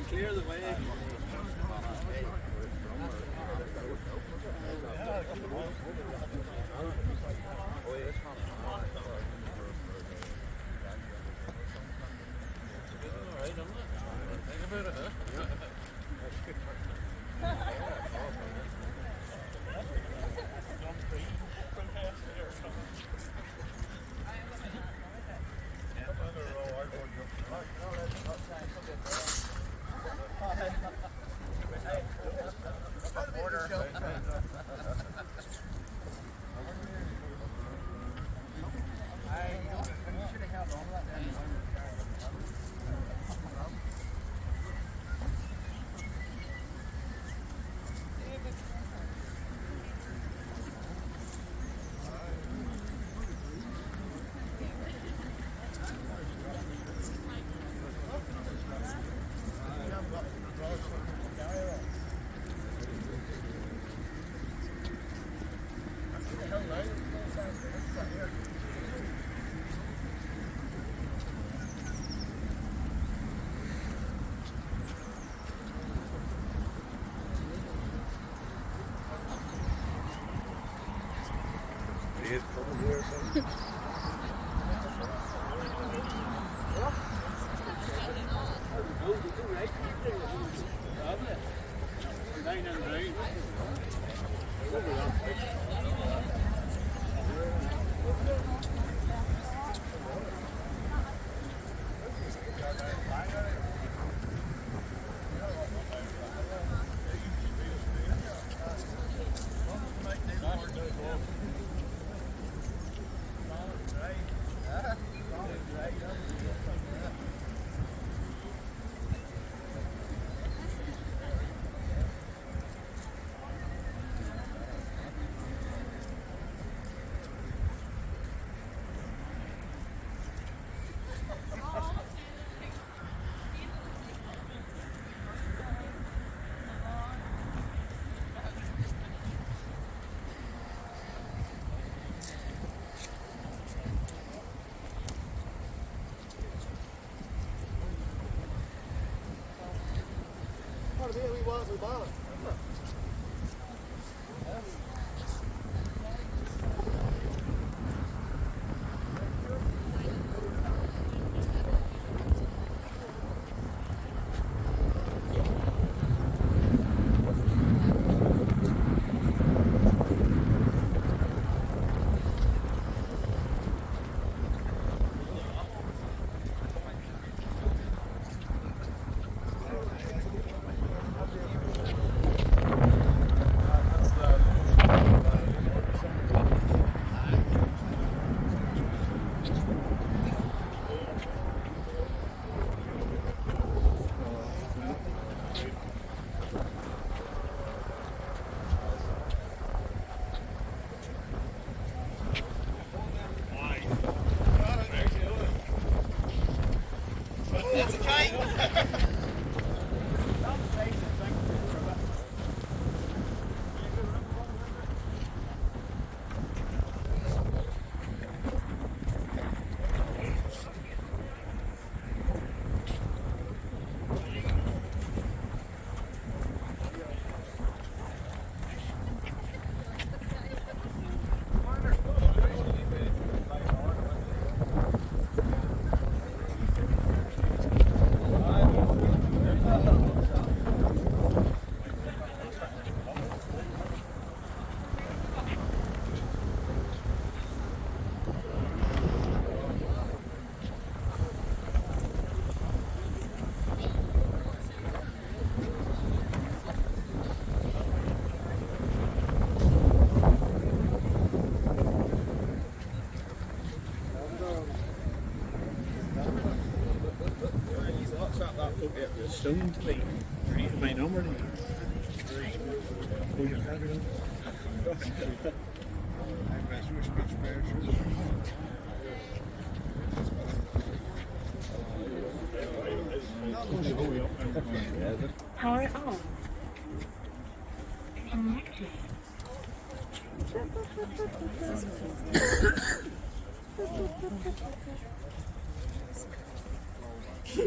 Clear the way. Stone to me. My number. Oh, you're fabulous. Power on. Connected. Let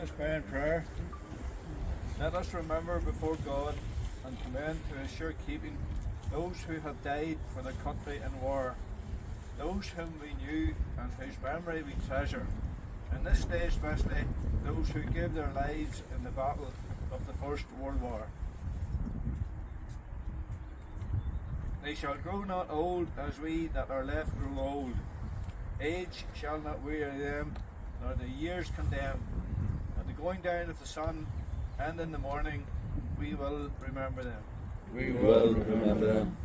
us pray in prayer. Let us remember before God and commend to his sure keeping those who have died for the country in war, those whom we knew and whose memory we treasure. In this day especially, those who gave their lives in the battle of the First World War. They shall grow not old as we that are left grow old. Age shall not weary them, nor the years condemn. At the going down of the sun and in the morning, we will remember them. We will remember them.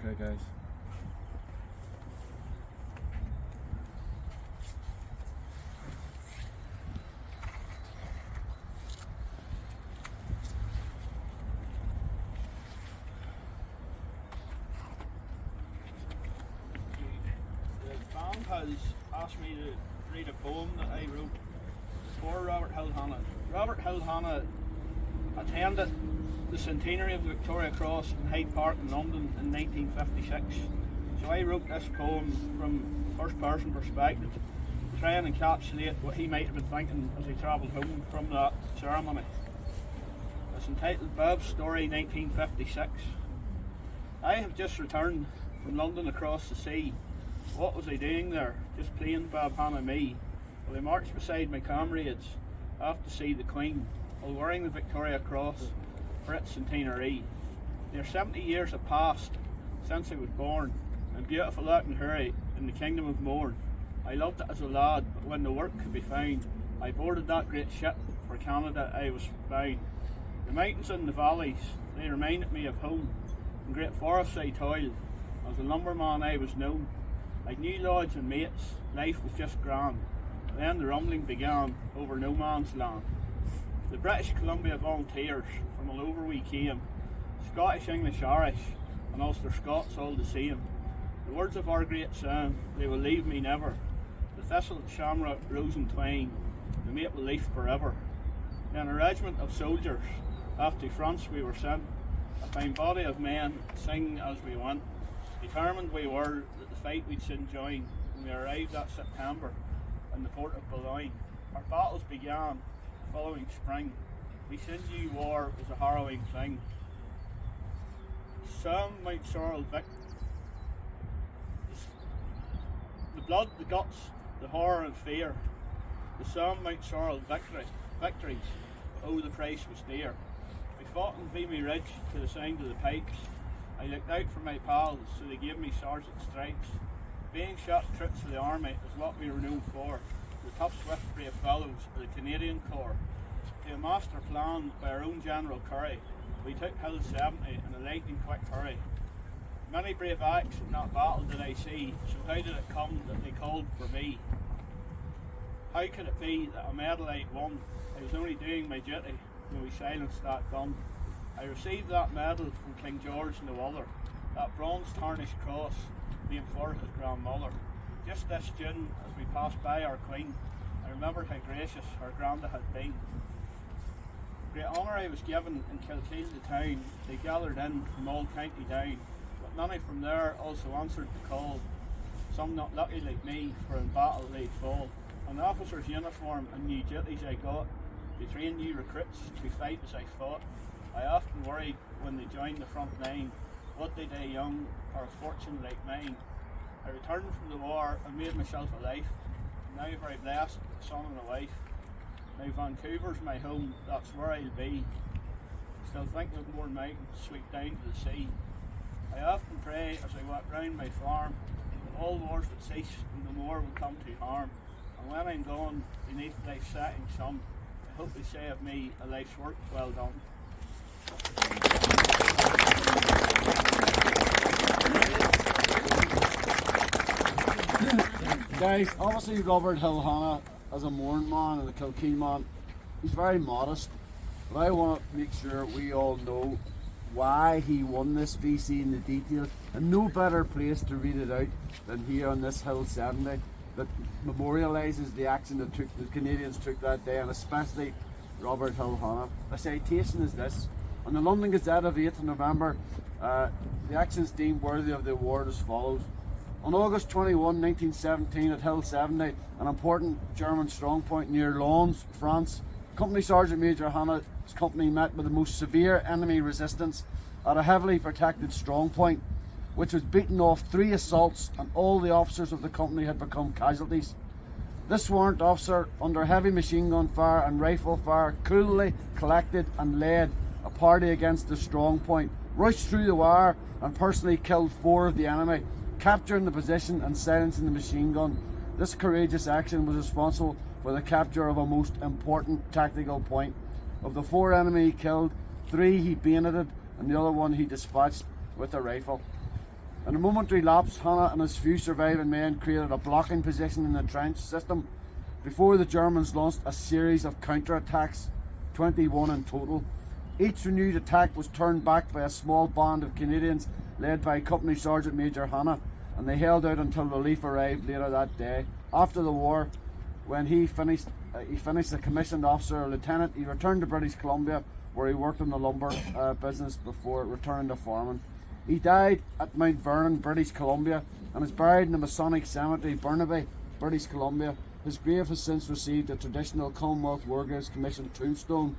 Okay, guys. The band has asked me to read a poem that I wrote for Robert Hill Hanna. Robert Hill Hanna attended the centenary of the Victoria Cross in Hyde Park in London in 1956. So I wrote this poem from first person perspective, to try and encapsulate what he might have been thinking as he travelled home from that ceremony. It's entitled Bob's Story 1956. I have just returned from London across the sea. What was I doing there? Just playing Bob Hanna me. Well, I marched beside my comrades off to see the Queen, while wearing the Victoria Cross for its centenary. Near 70 years have passed since I was born in beautiful Aughnahoory in the Kingdom of Mourne. I loved it as a lad, but when the work could be found, I boarded that great ship for Canada I was bound. The mountains and the valleys, they reminded me of home. In great forests I toiled, as a lumberman I was known. Like new lodge and mates, life was just grand. Then the rumbling began over no man's land. The British Columbia volunteers from all over we came, Scottish, English, Irish, and Ulster Scots all the same. The words of our great song, they will leave me never. The thistle, shamrock, rose and twine, the maple leaf forever. Then a regiment of soldiers, off to France we were sent, a fine body of men, singing as we went. Determined we were that the fight we'd soon join, when we arrived that September in the port of Boulogne. Our battles began the following spring. We soon knew war was a harrowing thing. Some Mount Sorrel Vic. The blood, the guts, the horror and fear, the sound Mount Sorrel victories, but oh the price was dear. We fought on Vimy Ridge to the sound of the pipes. I looked out for my pals, so they gave me sergeant stripes. Being shot troops of the army is what we were known for, the tough swift brave fellows of the Canadian Corps. To a master plan by our own General Curry, we took Hill 70 in a lightning quick hurry. Many brave acts in that battle did I see, so how did it come that they called for me? How could it be that a medal I'd won? I was only doing my duty when we silenced that gun. I received that medal from King George and the Waller, that bronze tarnished cross named for his grandmother. Just this June, as we passed by our Queen, I remembered how gracious her granda had been. Great honour I was given in Kilkeel the town. They gathered in from all county down, but many from there also answered the call. Some not lucky like me, for in battle they'd fall. An officer's uniform and new duties I got, to train new recruits to fight as I fought. I often worried when they joined the front line, would they die young or a fortune like mine? I returned from the war and made myself a life. Now very blessed, a son and a wife. Now Vancouver's my home, that's where I'll be. Still think of more mountains sweep down to the sea. I often pray as I walk round my farm that all wars would cease and no more would come to harm. And when I'm gone beneath life's setting sun, I hope they say of me a life's work well done. Guys, obviously Robert Hill Hanna, as a Mourne man and a Kilkeel man, he's very modest, but I want to make sure we all know why he won this VC in the details, and no better place to read it out than here on this Hill 70 that memorialises the action that the Canadians took that day, and especially Robert Hill Hanna. A citation is this: on the London Gazette of 8th November, the actions deemed worthy of the award as follows. On August 21, 1917, at Hill 70, an important German strongpoint near Lens, France, Company Sergeant Major Hanna's company met with the most severe enemy resistance at a heavily protected strongpoint, which was beaten off 3 assaults, and all the officers of the company had become casualties. This warrant officer, under heavy machine gun fire and rifle fire, coolly collected and led a party against the strongpoint, rushed through the wire and personally killed 4 of the enemy, capturing the position and silencing the machine gun. This courageous action was responsible for the capture of a most important tactical point. Of the 4 enemy he killed, 3 he bayoneted and the other 1 he dispatched with a rifle. In a momentary lapse, Hanna and his few surviving men created a blocking position in the trench system before the Germans launched a series of counter-attacks, 21 in total. Each renewed attack was turned back by a small band of Canadians led by Company Sergeant Major Hanna, and they held out until relief arrived later that day. After the war, when he finished a commissioned officer, a lieutenant, he returned to British Columbia, where he worked in the lumber business before returning to farming. He died at Mount Vernon, British Columbia, and is buried in the Masonic Cemetery, Burnaby, British Columbia. His grave has since received a traditional Commonwealth War Graves Commission tombstone.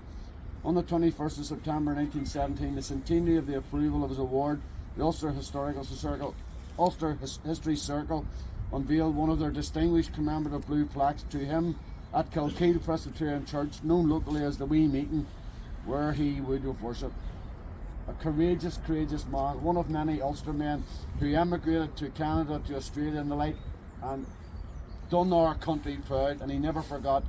On the 21st of September 1917, the centenary of the approval of his award, the Ulster History Circle unveiled one of their distinguished commemorative blue plaques to him at Kilkeel Presbyterian Church, known locally as the Wee Meeting, where he would have worshipped. A courageous man, one of many Ulster men who emigrated to Canada, to Australia and the like, and done our country proud, and he never forgot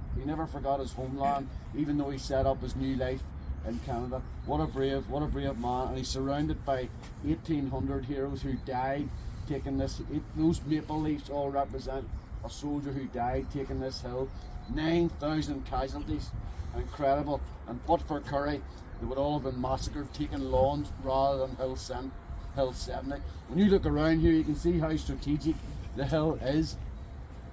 his homeland, even though he set up his new life in Canada. What a brave man, and he's surrounded by 1,800 heroes who died taking this. Those maple leaves all represent a soldier who died taking this hill. 9,000 casualties, incredible. And but for Curry, they would all have been massacred, taking lawns rather than Hill 70. When you look around here, you can see how strategic the hill is.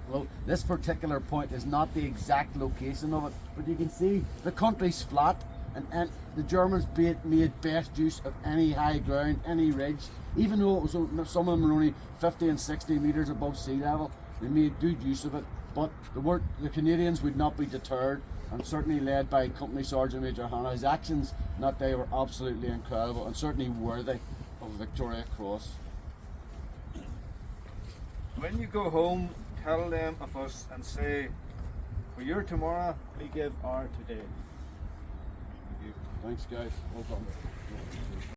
Well, this particular point is not the exact location of it, but you can see the country's flat, and the Germans made best use of any high ground, any ridge, even though it was, some of them were only 50 and 60 metres above sea level. They made good use of it, but the Canadians would not be deterred, and certainly led by Company Sergeant Major Hanna. His actions that day were absolutely incredible and certainly worthy of a Victoria Cross. When you go home tell them of us and say, for your tomorrow, we give our today. Thanks, guys. Well done.